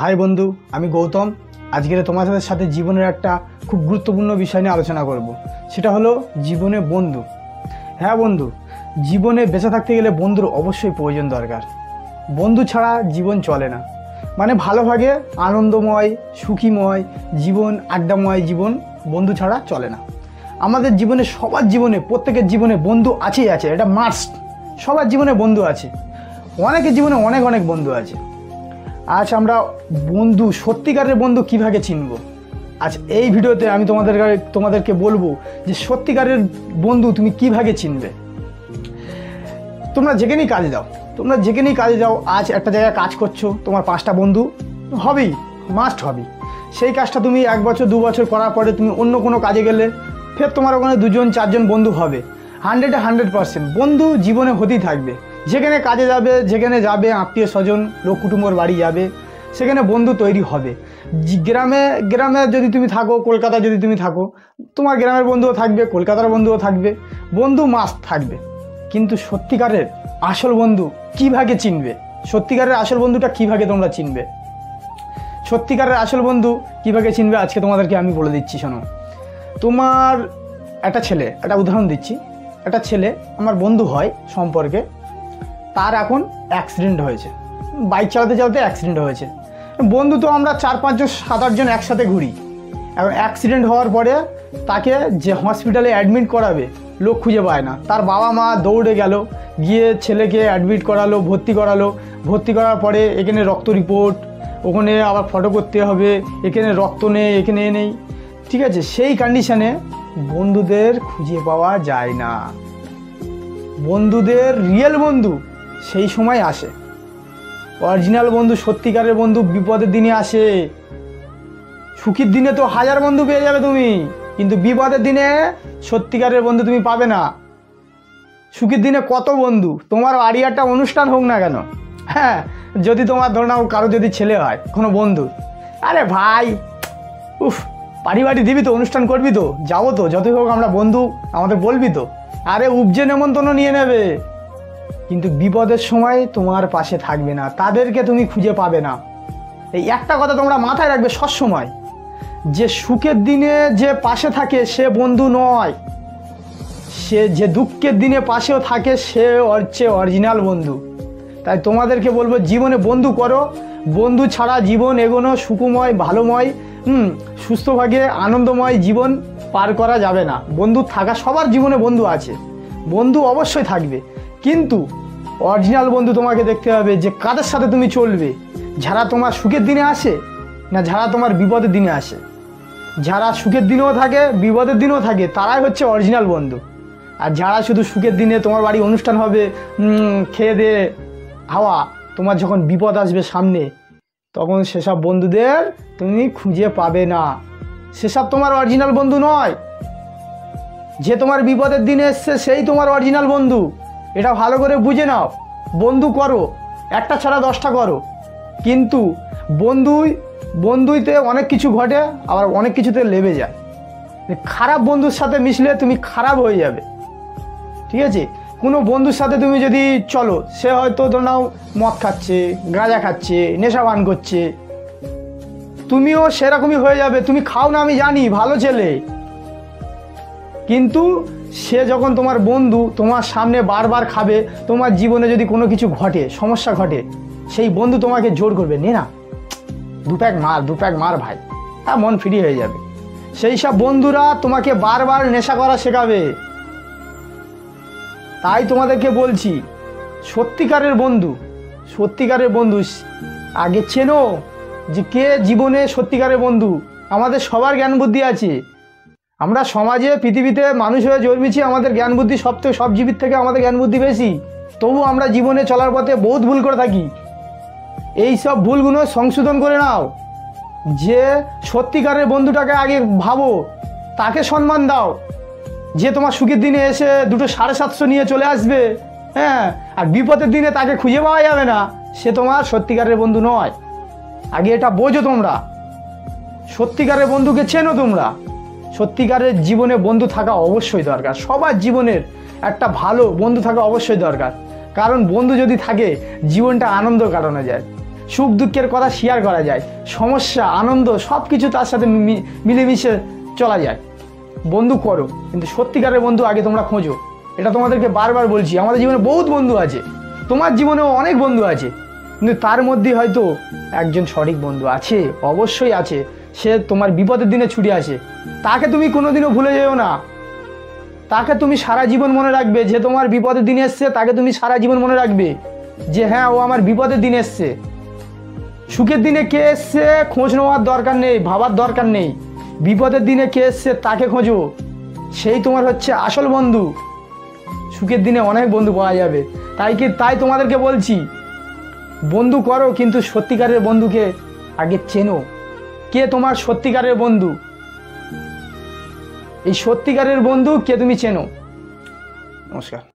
High বন্ধু, আমি গৌতম। আজকের তোমাদের সাথে জীবনের একটা খুব গুরুত্বপূর্ণ বিষয় নিয়ে আলোচনা করব। সেটা হলো জীবনে বন্ধু। হ্যাঁ বন্ধু, জীবনে বেঁচে থাকতে গেলে বন্ধুর অবশ্যই প্রয়োজন দরকার। বন্ধু ছাড়া জীবন চলে না। মানে ভালোভাবে আনন্দময়, সুখীময় জীবন, আড্ডাময় জীবন বন্ধু ছাড়া চলে না। আমাদের জীবনে, সবার জীবনে, প্রত্যেকের জীবনে বন্ধু আছেই আছে, এটা মাস্ট। সবার জীবনে বন্ধু আছে, অনেকের জীবনে অনেক অনেক বন্ধু আছে। আজ আমরা বন্ধু, সত্যিকারের বন্ধু কীভাবে চিনব, আজ এই ভিডিওতে আমি তোমাদেরকে বলবো যে সত্যিকারের বন্ধু তুমি কীভাবে চিনবে। তোমরা যেখানেই কাজে যাও, আজ একটা জায়গায় কাজ করছো, তোমার 5টা বন্ধু হবেই, মাস্ট হবেই। সেই কাজটা তুমি 1 বছর 2 বছর করার পরে তুমি অন্য কোনো কাজে গেলে ফের তোমার ওখানে 2জন 4জন বন্ধু হবে। 100% বন্ধু জীবনে হতেই থাকবে। যেখানে কাজে যাবে, যেখানে যাবে, আত্মীয় স্বজন, লোক কুটুম্বর বাড়ি যাবে, সেখানে বন্ধু তৈরি হবে। গ্রামে যদি তুমি থাকো, কলকাতায় যদি তুমি থাকো, তোমার গ্রামের বন্ধুও থাকবে, কলকাতার বন্ধুও থাকবে, বন্ধু মাস্ট থাকবে। কিন্তু সত্যিকারের আসল বন্ধু কীভাবে চিনবে? সত্যিকারের আসল বন্ধুটা কীভাবে তোমরা চিনবে? সত্যিকারের আসল বন্ধু কীভাবে চিনবে আজকে তোমাদেরকে আমি বলে দিচ্ছি। শোনো, তোমার একটা উদাহরণ দিচ্ছি। একটা ছেলে আমার বন্ধু হয় সম্পর্কে, তার এখন অ্যাক্সিডেন্ট হয়েছে, বাইক চালাতে চালাতে অ্যাক্সিডেন্ট হয়েছে। বন্ধু তো আমরা 4-5 জন 7-8 জন একসাথে ঘুরি। এখন অ্যাক্সিডেন্ট হওয়ার পরে তাকে যে হসপিটালে অ্যাডমিট করাবে, লোক খুঁজে পায় না। তার বাবা মা দৌড়ে গেল, গিয়ে ছেলেকে অ্যাডমিট করালো, ভর্তি করার পরে এখানে রক্ত রিপোর্ট, ওখানে আবার ফটো করতে হবে, এখানে রক্ত নেই, এখানে নেই, ঠিক আছে। সেই কন্ডিশনে বন্ধুদের খুঁজে পাওয়া যায় না। বন্ধুদের রিয়েল বন্ধু সেই সময় আসে। অরিজিনাল বন্ধু, সত্যিকারের বন্ধু বিপদের দিনে আসে। সুখের দিনে তো 1000 বন্ধু পেয়ে যাবে তুমি, কিন্তু বিপদের দিনে সত্যিকারের বন্ধু তুমি পাবে না। সুখের দিনে কত বন্ধু, তোমার বাড়ি একটা অনুষ্ঠান হোক না কেন, হ্যাঁ, যদি তোমার ধরো না কারো যদি ছেলে হয় কোনো বন্ধু, আরে ভাই উফ, বাড়ি দিবি তো, অনুষ্ঠান করবি তো, যাবো তো, যতই হোক আমরা বন্ধু, আমাদের বলবি তো, আরে উপজে নেমন্তন্ন নিয়ে নেবে। কিন্তু বিপদের সময় তোমার পাশে থাকবে না, তাদেরকে তুমি খুঁজে পাবে না। এই একটা কথা তোমরা মাথায় রাখবে সবসময়, যে সুখের দিনে যে পাশে থাকে সে বন্ধু নয়, সে যে দুঃখের দিনে পাশেও থাকে সে হচ্ছে অরিজিনাল বন্ধু। তাই তোমাদেরকে বলবো জীবনে বন্ধু করো। বন্ধু ছাড়া জীবন এগোনো সুখময়, ভালোময়, সুস্থভাবে আনন্দময় জীবন পার করা যাবে না। বন্ধু থাকা, সবার জীবনে বন্ধু আছে, বন্ধু অবশ্যই থাকবে, কিন্তু অরিজিনাল বন্ধু তোমাকে দেখতে হবে যে কাদের সাথে তুমি চলবে। যারা তোমার সুখের দিনে আসে না যারা তোমার বিপদের দিনে আসে। যারা সুখের দিনেও থাকে, বিপদের দিনেও থাকে, তারাই হচ্ছে অরিজিনাল বন্ধু। আর যারা শুধু সুখের দিনে তোমার বাড়ি অনুষ্ঠান হবে, খেয়ে দিয়ে হাওয়া, তোমার যখন বিপদ আসবে সামনে, তখন সেসব বন্ধুদের তুমি খুঁজে পাবে না। সেসব তোমার অরিজিনাল বন্ধু নয়। যে তোমার বিপদের দিনে এসছে সেই তোমার অরিজিনাল বন্ধু। এটা ভালো করে বুঝে নাও। বন্ধু করো, একটা ছাড়া 10টা করো, কিন্তু বন্ধুইতে অনেক কিছু ঘটে, আবার অনেক কিছুতে লেবে যায়। খারাপ বন্ধুর সাথে মিশলে তুমি খারাপ হয়ে যাবে, ঠিক আছে। কোনো বন্ধুর সাথে তুমি যদি চলো, সে হয়তো ধরো নাও মদ খাচ্ছে, গাঁজা খাচ্ছে, নেশা পান করছে, তুমিও সেরকমই হয়ে যাবে। তুমি খাও না আমি জানি, ভালো ছেলে, কিন্তু সে যখন তোমার বন্ধু তোমার সামনে বারবার খাবে, তোমার জীবনে যদি কোনো কিছু ঘটে, সমস্যা ঘটে, সেই বন্ধু তোমাকে জোর করবে, নে না 2 প্যাক মার ভাই, হ্যাঁ, মন ফ্রি হয়ে যাবে। সেই সব বন্ধুরা তোমাকে বারবার নেশা করা শেখাবে। তাই তোমাদেরকে বলছি, সত্যিকারের বন্ধু আগে চেনো যে কে জীবনে সত্যিকারের বন্ধু। আমাদের সবার জ্ঞান বুদ্ধি আছে, আমরা সমাজে পৃথিবীতে মানুষ হয়ে জন্মেছি, আমাদের জ্ঞান বুদ্ধি সব জীবের থেকে আমাদের জ্ঞান বুদ্ধি বেশি। তবু আমরা জীবনে চলার পথে বহুত ভুল করে থাকি। এই সব ভুলগুলো সংশোধন করে নাও। যে সত্যিকারের বন্ধুটাকে আগে ভাবো, তাকে সম্মান দাও। যে তোমার সুখের দিনে এসে 2টো 750 নিয়ে চলে আসবে, হ্যাঁ, আর বিপদের দিনে তাকে খুঁজে পাওয়া যাবে না, সে তোমার সত্যিকারের বন্ধু নয়। আগে এটা বোঝো তোমরা। সত্যিকারের বন্ধুকে চেনো তোমরা। সত্যিকারের জীবনে বন্ধু থাকা অবশ্যই দরকার। সবার জীবনের একটা ভালো বন্ধু থাকা অবশ্যই দরকার, কারণ বন্ধু যদি থাকে জীবনটা আনন্দ কাটানো যায়। সুখ দুঃখের কথা শেয়ার করা যায়, সমস্যা আনন্দ সব কিছু তার সাথে মিলেমিশে চলা যায়। বন্ধু করো, কিন্তু সত্যিকারের বন্ধু আগে তোমরা খোঁজো। এটা তোমাদেরকে বারবার বলছি, আমাদের জীবনে বহুত বন্ধু আছে, তোমার জীবনেও অনেক বন্ধু আছে, কিন্তু তার মধ্যে হয়তো একজন সঠিক বন্ধু আছে, অবশ্যই আছে। সে তোমার বিপদের দিনে ছুটে আসে, তাকে তুমি কোনোদিনও ভুলে যেও না। তাকে তুমি সারা জীবন মনে রাখবে, যে তোমার বিপদের দিনে এসছে তাকে তুমি সারা জীবন মনে রাখবে যে হ্যাঁ ও আমার বিপদের দিনে এসছে। সুখের দিনে কে এসছে খোঁজ নেওয়ার দরকার নেই, ভাবার দরকার নেই। বিপদের দিনে কে এসছে তাকে খোঁজো, সেই তোমার হচ্ছে আসল বন্ধু। সুখের দিনে অনেক বন্ধু পাওয়া যাবে, তাই তোমাদেরকে বলছি বন্ধু করো, কিন্তু সত্যিকারের বন্ধুকে আগে চেনো। কে তোমার সত্যিকারের বন্ধু, এই সত্যিকারের বন্ধু কে তুমি চেনো। নমস্কার।